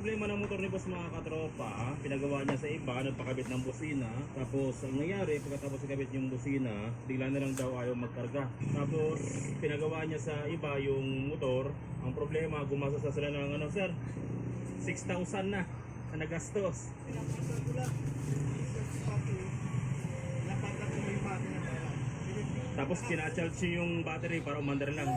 problema ng motor ni boss mga katropa, pinagawa niya sa iba, nagpakabit ng busina. Tapos ang nangyari, pagkatapos ikabit yung busina, bigla na lang daw ayaw magkarga. Tapos pinagawa niya sa iba yung motor. Ang problema, gumasa sila ng ano sir, 6,000 na nagastos. Tapos kinacharge yung battery para umandar lang.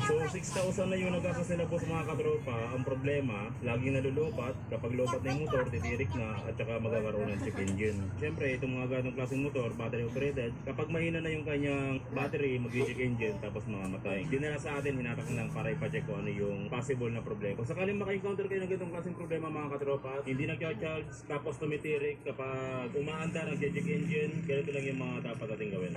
So 6,000 na yung nagastos nila boss mga katropa. Ang problema, laging nalulupat. Kapag lupat na yung motor, titirik na at saka magkakaroon ng check engine. Siyempre, itong mga ganong klaseng motor, battery operated, kapag mahina na yung kanyang battery, mag-check engine tapos mamamatay. Dinala sa atin, hinatak lang para ipacheck kung ano yung possible na problema. Kung sakaling maka-encounter kayo ng ganong klaseng problema mga katropa, hindi nag-charge tapos tumitirik, kapag umaanda ng check engine, ganito lang yung mga dapat natin gawin.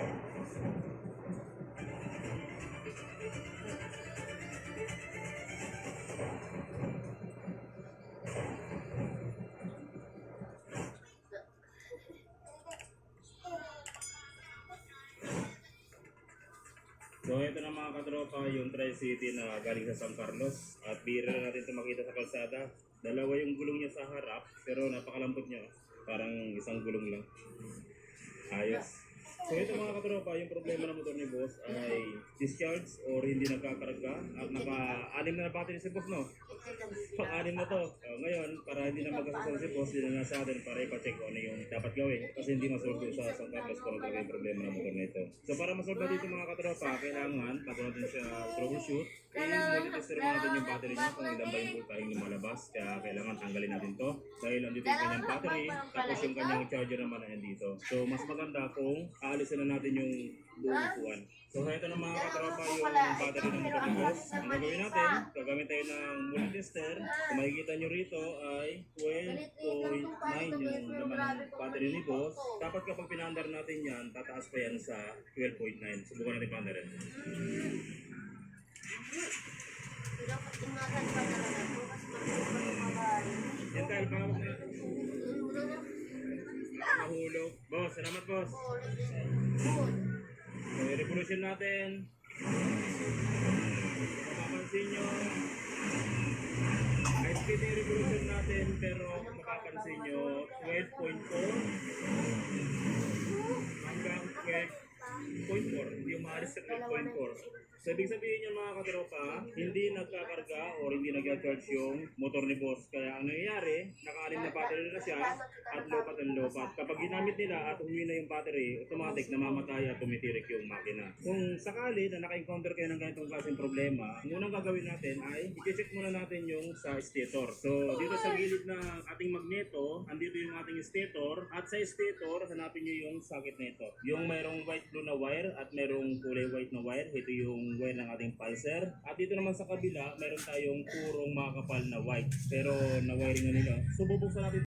So ito na mga katropa, yung Tri-City na galing sa San Carlos. At bira na natin ito makita sa kalsada. Dalawa yung gulong niya sa harap, pero napakalambot niya. Parang isang gulong lang. Ayos. So ito mga katropa, yung problema ng motor ni boss ay discharge or hindi nagkakarga. At naka-anim na battery si boss, no? Pang-anim na to. Ngayon, para hindi na magkasasal si boss, din na sa atin para ipacheck kung ano yung dapat gawin. Kasi hindi masolve sa San Carlos kung ano talaga yung problema ng motor na ito. So para masolve natin ito mga katropa, kailangan bago natin siya troubleshoot, multi-tester natin yung battery niya kung ilan ba yung voltaheng lumalabas. Kaya kailangan tanggalin natin to dahil nandito yung kanyang battery, tapos yung kanyang charger naman ay nandito. So mas maganda kung aalisin na natin yung buong upuan. So ito na mga katropa yung battery ng motor ni boss. Ang gagawin natin, gagamit tayo ng multi-tester. Kung makikita nyo rito ay 12.9 yung laman ng battery ni boss. Dapat kapag pinandar natin yan, tataas pa yan sa 12.9. Subukan natin pandarin. Yan tayo, pangawag na yan. Mahulog. Boss, salamat boss. So, i-revolution natin. Mapapansin nyo, high speed yung revolution natin, pero kung mapapansin nyo, 12.4 hanggang 12.4. Hindi umaalis sa 12.4. So, ibig sabihin nyo mga katropa, hindi nagkakarga o hindi nag-charge yung motor ni boss. Kaya ang nangyayari, naka-anim na battery na siya at lopat ang lopat. Kapag ginamit nila at humina yung battery, automatic namamatay at tumitirik yung makina. Kung sakali na naka-encounter kayo ng ganitong klaseng problema, ang unang gagawin natin ay i-check muna natin yung sa stator. So, dito sa gilid ng ating magneto, andito yung ating stator. At sa stator, hanapin nyo yung socket nito. Yung mayroong white blue na wire at mayroong kulay white na wire. Ito yung wire ng ating pulser. At dito naman sa kabila, meron tayong purong makakapal na white. Pero na wiring na nila. So bubuksan natin